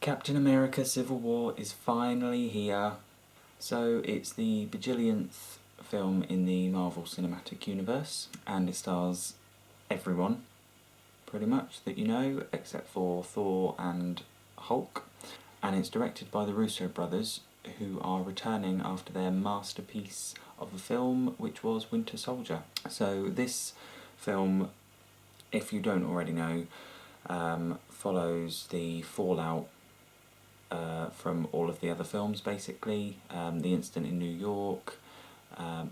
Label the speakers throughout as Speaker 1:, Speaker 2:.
Speaker 1: Captain America Civil War is finally here. So it's the bajillionth film in the Marvel Cinematic Universe, and it stars everyone, pretty much, that you know, except for Thor and Hulk. And it's directed by the Russo brothers, who are returning after their masterpiece of a film, which was Winter Soldier. So this film, if you don't already know, follows the fallout from all of the other films, basically. The incident in New York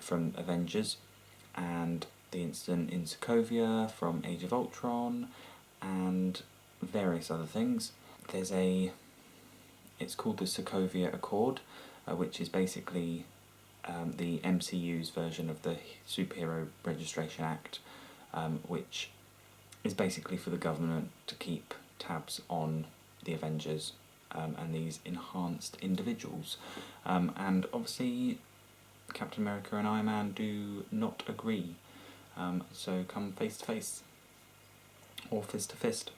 Speaker 1: from Avengers, and the incident in Sokovia from Age of Ultron, and various other things. It's called the Sokovia Accord, which is basically the MCU's version of the Superhero Registration Act, which is basically for the government to keep tabs on the Avengers and these enhanced individuals. And obviously Captain America and Iron Man do not agree, so come face to face, or fist to fist.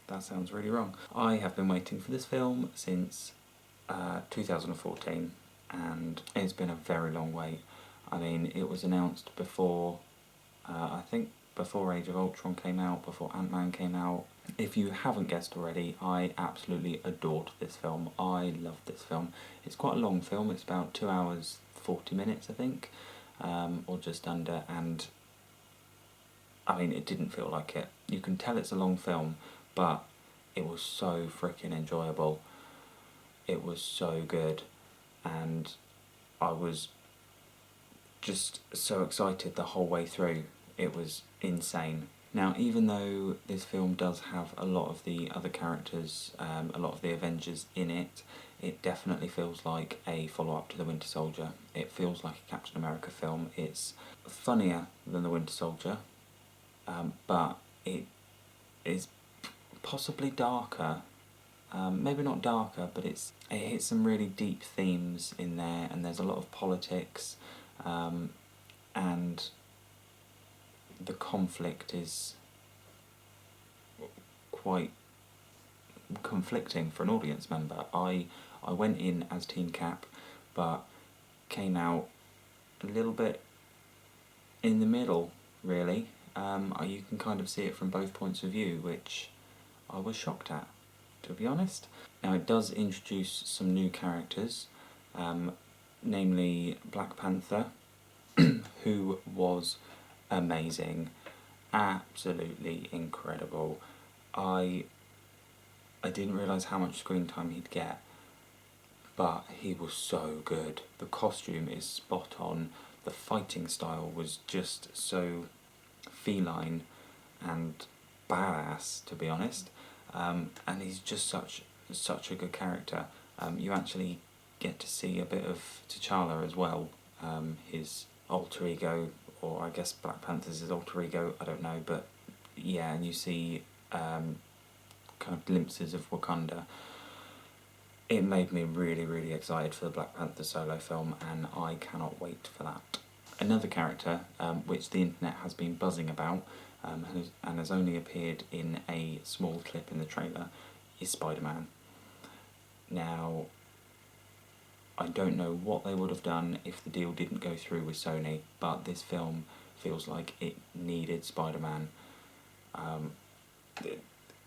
Speaker 1: That sounds really wrong. I have been waiting for this film since 2014, and it's been a very long wait. I mean, it was announced before, I think before Age of Ultron came out, before Ant-Man came out. If you haven't guessed already, I absolutely adored this film. I love this film. It's quite a long film, it's about 2 hours 40 minutes, I think, or just under, and I mean, it didn't feel like it. You can tell it's a long film, but it was so freaking enjoyable. It was so good, and I was just so excited the whole way through. It was insane. Now, even though this film does have a lot of the other characters, a lot of the Avengers in it, it definitely feels like a follow-up to The Winter Soldier. It feels like a Captain America film. It's funnier than The Winter Soldier, but it is possibly darker. Maybe not darker, but it hits some really deep themes in there, and there's a lot of politics, and the conflict is quite conflicting for an audience member. I went in as Team Cap, but came out a little bit in the middle, really. You can kind of see it from both points of view, which I was shocked at, to be honest. Now, it does introduce some new characters, namely Black Panther, who was amazing, absolutely incredible. I didn't realise how much screen time he'd get, but he was so good. The costume is spot on, the fighting style was just so feline and badass, to be honest, and he's just such a good character. You actually get to see a bit of T'Challa as well, his alter ego, or I guess Black Panther's his alter ego, I don't know, but yeah, and you see kind of glimpses of Wakanda. It made me really, really excited for the Black Panther solo film, and I cannot wait for that. Another character, which the internet has been buzzing about, and has only appeared in a small clip in the trailer, is Spider-Man. Now, I don't know what they would have done if the deal didn't go through with Sony, but this film feels like it needed Spider-Man.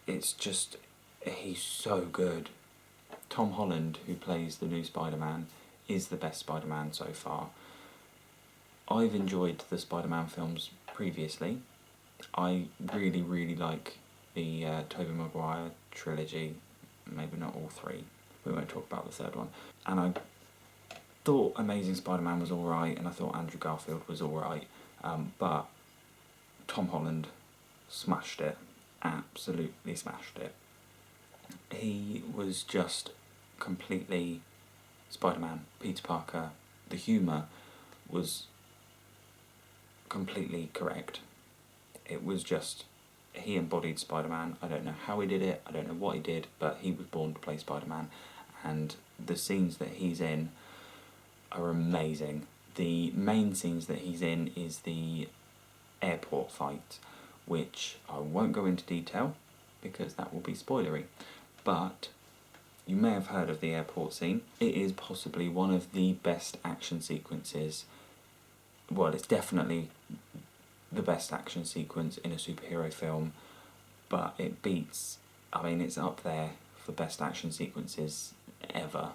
Speaker 1: It's just, he's so good. Tom Holland, who plays the new Spider-Man, is the best Spider-Man so far. I've enjoyed the Spider-Man films previously. I really, really like the Tobey Maguire trilogy, maybe not all three. We won't talk about the third one. And I thought Amazing Spider-Man was alright, and I thought Andrew Garfield was alright, but Tom Holland smashed it, absolutely smashed it. He was just completely Spider-Man, Peter Parker. The humour was completely correct. It was just, he embodied Spider-Man. I don't know how he did it, I don't know what he did, but he was born to play Spider-Man, and the scenes that he's in are amazing. The main scenes that he's in is the airport fight, which I won't go into detail because that will be spoilery, but You may have heard of the airport scene. It is possibly one of the best action sequences. Well, it's definitely the best action sequence in a superhero film, but it beats, I mean, it's up there for best action sequences ever,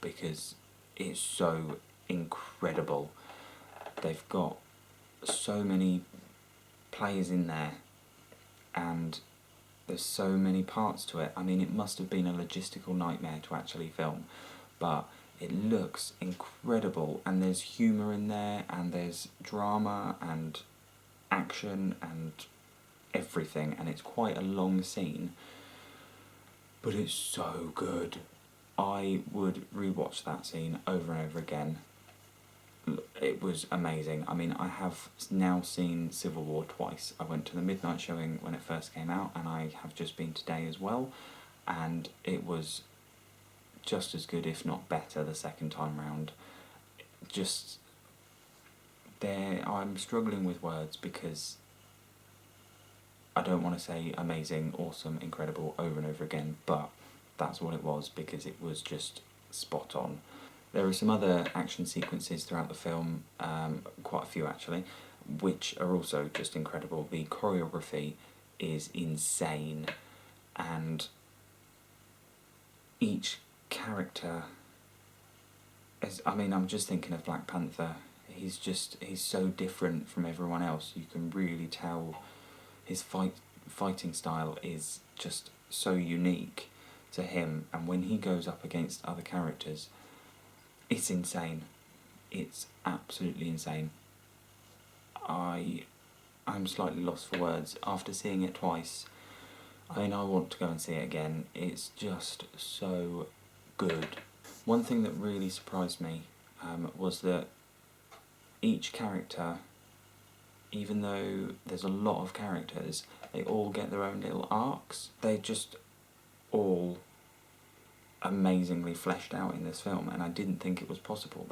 Speaker 1: because it's so incredible. They've got so many players in there, and there's so many parts to it. I mean, it must have been a logistical nightmare to actually film, but it looks incredible, and there's humour in there, and there's drama and action and everything, and it's quite a long scene, but it's so good. I would rewatch that scene over and over again. It was amazing. I mean, I have now seen Civil War twice. I went to the midnight showing when it first came out, and I have just been today as well, and it was just as good, if not better, the second time round. Just there, I'm struggling with words because I don't want to say amazing, awesome, incredible over and over again, but that's what it was, because it was just spot on. There are some other action sequences throughout the film, quite a few actually, which are also just incredible. The choreography is insane, and each character is, I mean, I'm just thinking of Black Panther. He's so different from everyone else. You can really tell his fighting style is just so unique to him, and when he goes up against other characters, it's insane. It's absolutely insane. I'm slightly lost for words. After seeing it twice, I mean, I want to go and see it again. It's just so good. One thing that really surprised me was that each character, even though there's a lot of characters, they all get their own little arcs. They're just all amazingly fleshed out in this film, and I didn't think it was possible.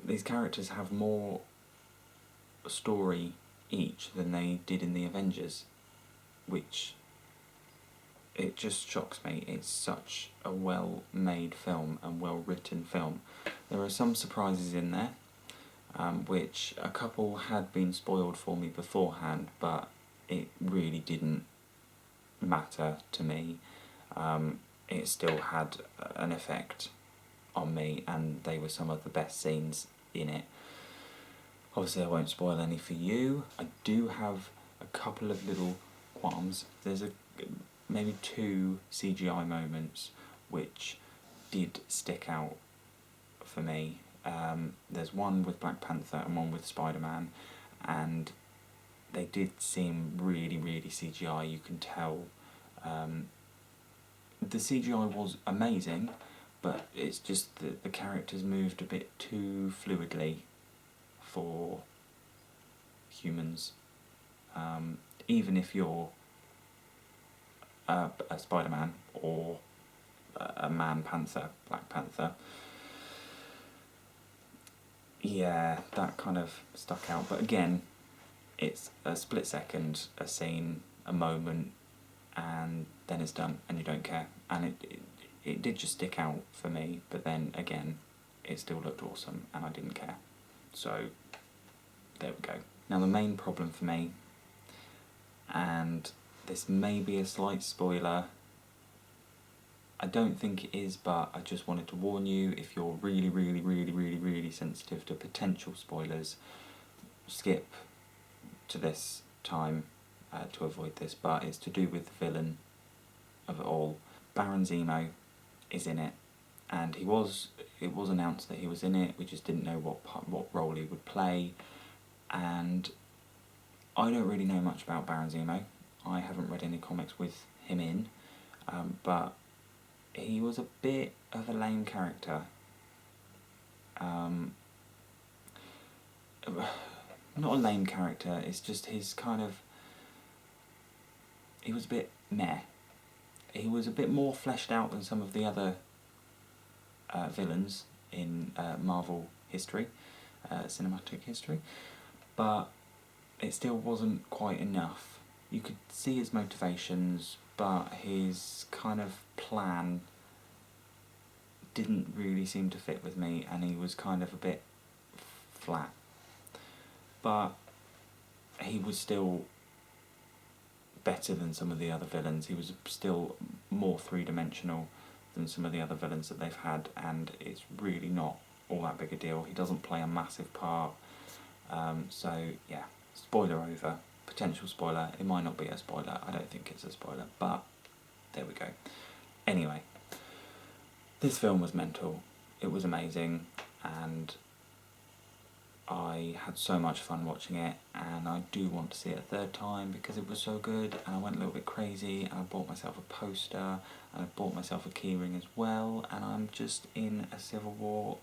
Speaker 1: These characters have more story each than they did in the Avengers, which, it just shocks me. It's such a well-made film and well-written film. There are some surprises in there, which a couple had been spoiled for me beforehand, but it really didn't matter to me. It still had an effect on me, and they were some of the best scenes in it. Obviously I won't spoil any for you. I do have a couple of little qualms. There's maybe 2 CGI moments which did stick out for me. There's one with Black Panther and one with Spider-Man, and they did seem really, really CGI. You can tell the CGI was amazing, but it's just that the characters moved a bit too fluidly for humans. Even if you're a Spider-Man or a Man-Panther, Black Panther, yeah, that kind of stuck out. But again, it's a split second, a scene, a moment, and then it's done, and you don't care. And it did just stick out for me, but then again, it still looked awesome, and I didn't care. So, there we go. Now the main problem for me, and this may be a slight spoiler, I don't think it is, but I just wanted to warn you, if you're really, really, really, really, really sensitive to potential spoilers, skip to this time to avoid this, but it's to do with the villain of it all. Baron Zemo is in it, and it was announced that he was in it. We just didn't know what role he would play, and I don't really know much about Baron Zemo. I haven't read any comics with him in, but he was a bit of a lame character. Not a lame character, it's just his kind of... he was a bit meh. He was a bit more fleshed out than some of the other villains in Marvel history, cinematic history, but it still wasn't quite enough. You could see his motivations, but his kind of plan didn't really seem to fit with me, and he was kind of a bit flat. But he was still better than some of the other villains. He was still more three-dimensional than some of the other villains that they've had, and it's really not all that big a deal. He doesn't play a massive part. So yeah, spoiler over. Potential spoiler. It might not be a spoiler. I don't think it's a spoiler, but there we go. Anyway, this film was mental. It was amazing, and I had so much fun watching it, and I do want to see it a third time because it was so good, and I went a little bit crazy, and I bought myself a poster, and I bought myself a keyring as well, and I'm just in a Civil War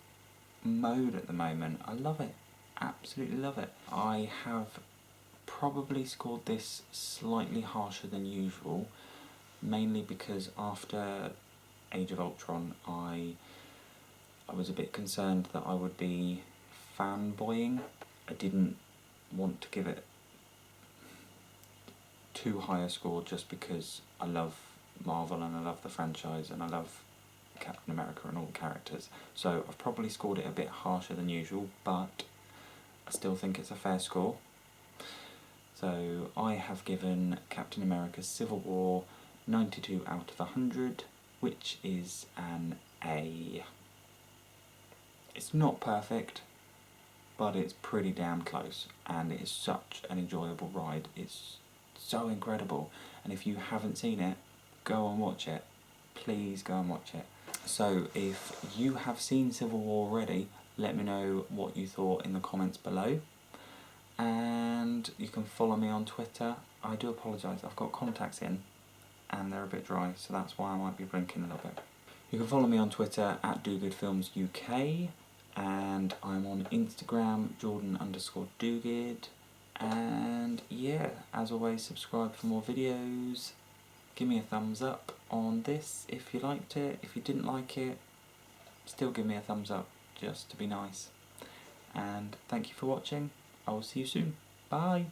Speaker 1: mode at the moment. I love it. Absolutely love it. I have probably scored this slightly harsher than usual, mainly because after Age of Ultron I was a bit concerned that I would be fanboying. I didn't want to give it too high a score just because I love Marvel and I love the franchise and I love Captain America and all the characters. So I've probably scored it a bit harsher than usual, but I still think it's a fair score. So I have given Captain America Civil War 92 out of 100, which is an A. It's not perfect, but it's pretty damn close, and it is such an enjoyable ride. It's so incredible, and if you haven't seen it, go and watch it. Please go and watch it. So if you have seen Civil War already, let me know what you thought in the comments below, and you can follow me on Twitter. I do apologise, I've got contacts in and they're a bit dry, so that's why I might be blinking a little bit. You can follow me on Twitter at DoGoodFilmsUK, and I'm on Instagram, Jordan_DoGood, and yeah, as always, subscribe for more videos. Give me a thumbs up on this if you liked it. If you didn't like it, still give me a thumbs up, just to be nice. And thank you for watching. I will see you soon. Bye!